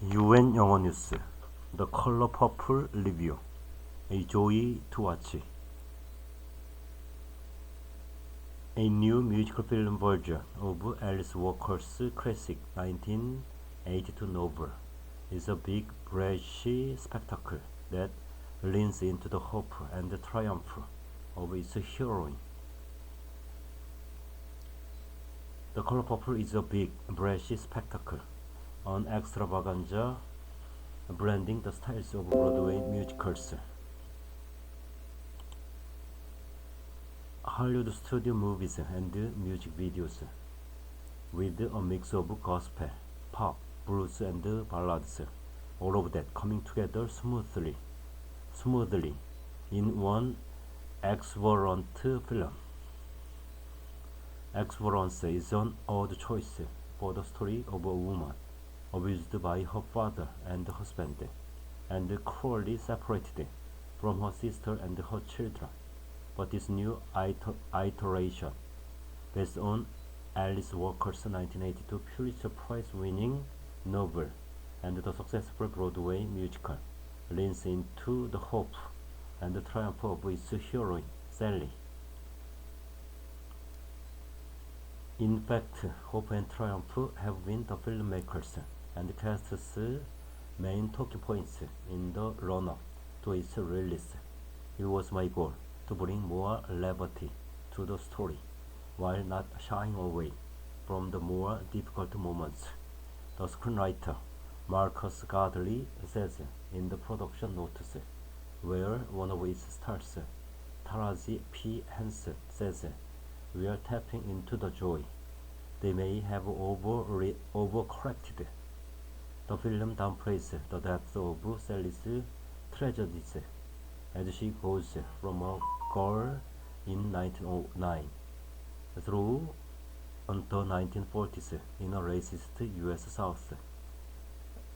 UN 영어뉴스 The Color Purple Review A Joy to Watch. A new musical film version of Alice Walker's classic 1982 novel is a big, brazy spectacle that leans into the hope and the triumph of its heroine. The Color Purple is a big, brazy spectacle, an extravaganza blending the styles of Broadway musicals, Hollywood studio movies, and music videos, with a mix of gospel, pop, blues, and ballads, all of that coming together smoothly in one exuberant film. Exuberance is an odd choice for the story of a woman abused by her father and husband, and cruelly separated from her sister and her children. But this new iteration, based on Alice Walker's 1982 Pulitzer Prize-winning novel and the successful Broadway musical, leans into the hope and the triumph of its heroine, Sally. In fact, hope and triumph have been the filmmakers and cast's main talking points in the run-up to its release. It was my goal to bring more levity to the story, while not shying away from the more difficult moments, the screenwriter Marcus Gardley says in the production notes, where one of its stars, Taraji P. Henson, says, "We are tapping into the joy they may have overcorrected." The film downplays the depth of Sally's tragedies as she goes from a girl in 1909 through the 1940s in a racist U.S. South.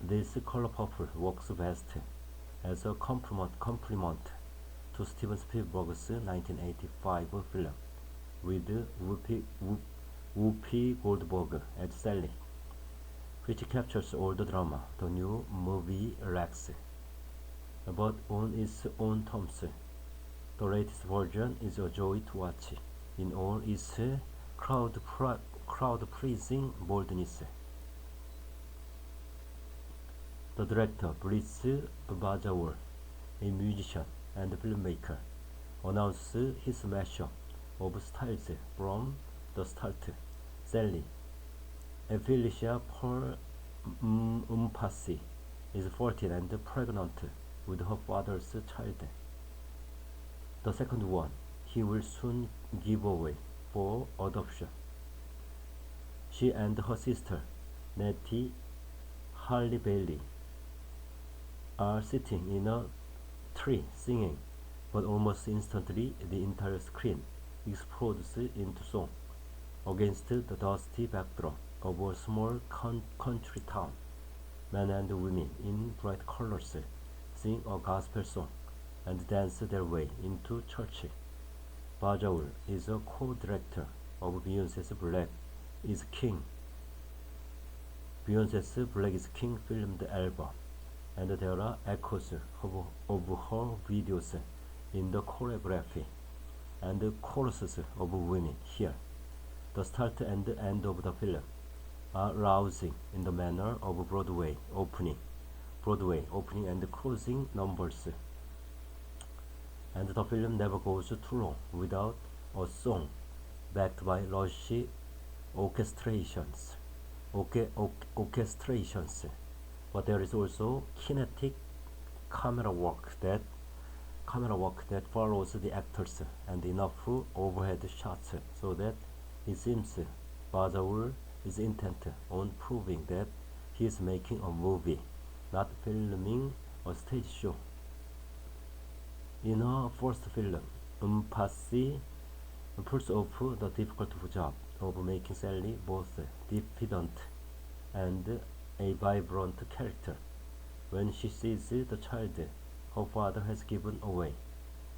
This Color Purple works best as a complement to Steven Spielberg's 1985 film with Whoopi Goldberg as Sally, which captures all the drama the new movie lacks, but on its own terms. The latest version is a joy to watch in all its crowd-pleasing boldness. The director, Brice Bajawar, a musician and filmmaker, announced his mashup of styles from the start. Sally, Felicia Paul Mpasi, is 14 and pregnant with her father's child. The second one he will soon give away for adoption. She and her sister, Nettie Harley Bailey, are sitting in a tree singing, but almost instantly the entire screen explodes into song against the dusty backdrop of a small country town. Men and women in bright colors sing a gospel song and dance their way into church. Bajawar is a co-director of Beyonce's Black is King. Beyonce's Black is King filmed album, and there are echoes of her videos in the choreography and the choruses of women here. The start and end of the film are rousing in the manner of Broadway opening and closing numbers, and the film never goes too long without a song backed by lush orchestrations. But there is also kinetic camera work that follows the actors and enough overhead shots so that it seems Bajawar is intent on proving that he is making a movie, not filming a stage show. In her first film, Mpasi pulls off the difficult job of making Sally both diffident and a vibrant character. When she sees the child her father has given away,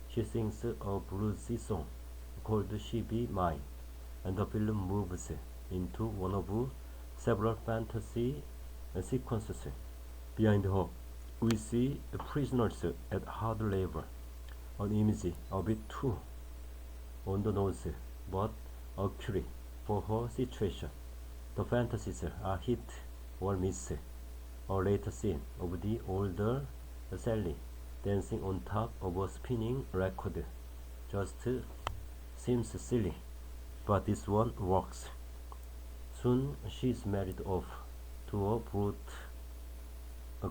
she sings a bluesy song called "She Be Mine," and the film moves into one of several fantasy sequences Behind her, we see prisoners at hard labor, an image a bit too on the nose, but accurate for her situation. The fantasies are hit or miss. A later scene of the older Sally dancing on top of a spinning record just seems silly, but this one works. Soon she is married off to a brute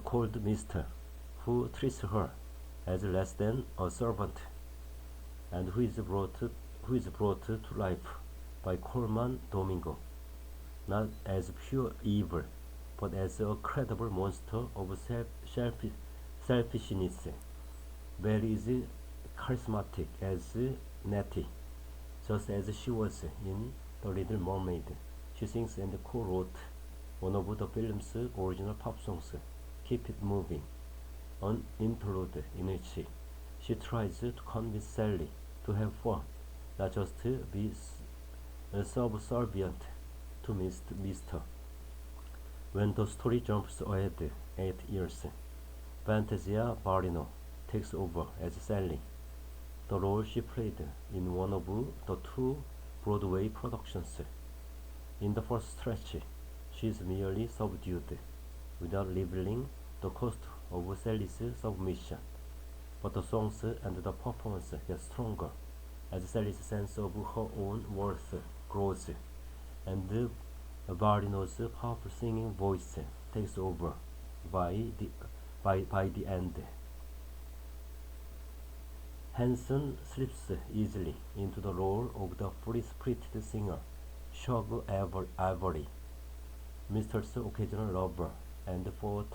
called Mister, who treats her as less than a servant, and who is brought to life by Coleman Domingo, not as pure evil, but as a credible monster of selfishness. Belle is charismatic as Nettie, just as she was in The Little Mermaid. She sings and co-wrote one of the film's original pop songs, Keep It Moving, an interlude in which she tries to convince Sally to have fun, not just be subservient to Mr. When the story jumps ahead 8 years, Fantasia Barrino takes over as Sally, the role she played in one of the 2 Broadway productions. In the first stretch, she is merely subdued, without revealing the cost of Sally's submission. But the songs and the performance get stronger as Sally's sense of her own worth grows, and Barrino's powerful singing voice takes over by the end. Henson slips easily into the role of the free-spirited singer, Shug Avery, Mr.'s occasional lover, and for a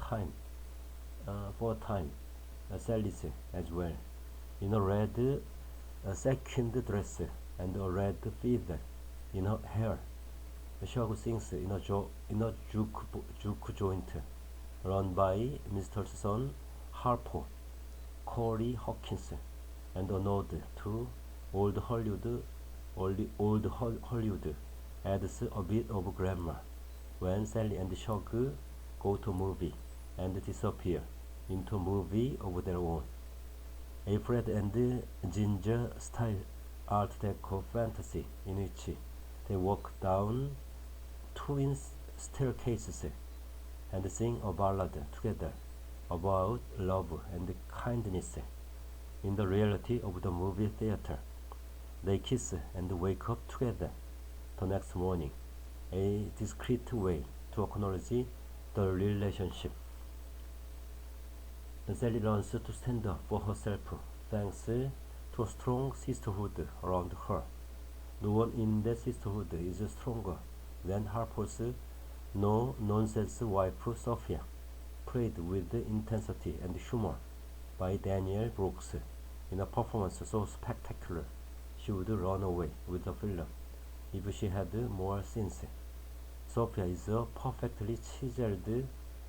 time, Sally's as well, in a red sequined dress and a red feather in her hair. Shug sings in a juke joint run by Mr.'s son Harpo, Corey Hawkins, and a nod to old Hollywood adds a bit of glamour when Sally and Shug go to a movie and disappear into a movie of their own. A Fred and Ginger style Art Deco fantasy in which they walk down twin staircases and sing a ballad together about love and kindness. In the reality of the movie theater, they kiss and wake up together the next morning, a discreet way to acknowledge the relationship. Sally learns to stand up for herself thanks to a strong sisterhood around her. No one in that sisterhood is stronger than Harper's no-nonsense wife Sophia, played with intensity and humor by Danielle Brooks in a performance so spectacular she would run away with the film if she had more scenes. Sophia is a perfectly chiseled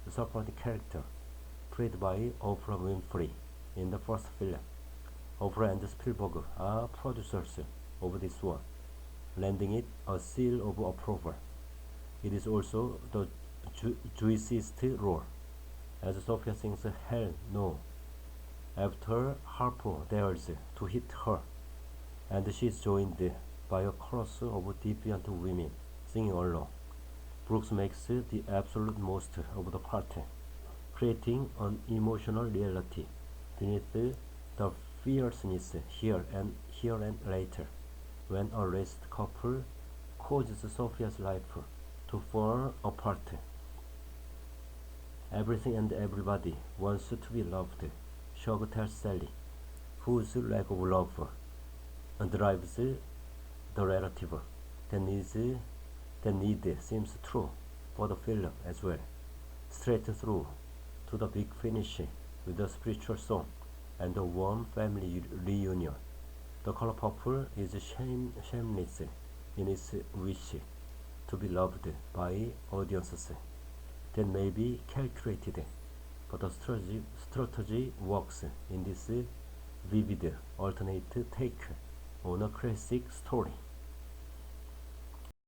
supporting character, played by Oprah Winfrey in the first film. Oprah and Spielberg are producers of this one, lending it a seal of approval. It is also the juiciest role, as Sophia sings Hell No after Harper dares to hit her, and she is joined by a chorus of defiant women singing along. Brooks makes the absolute most of the part, creating an emotional reality beneath the fierceness here and later, when a raised couple causes Sophia's life to fall apart. Everything and everybody wants to be loved, Shug tells Sally, whose lack of love drives the narrative. The need seems true for the film as well, straight through to the big finish with a spiritual song and a warm family reunion. The color purple is shameless in its wish to be loved by audiences that may be calculated, but the strategy works in this vivid alternate take on a classic story.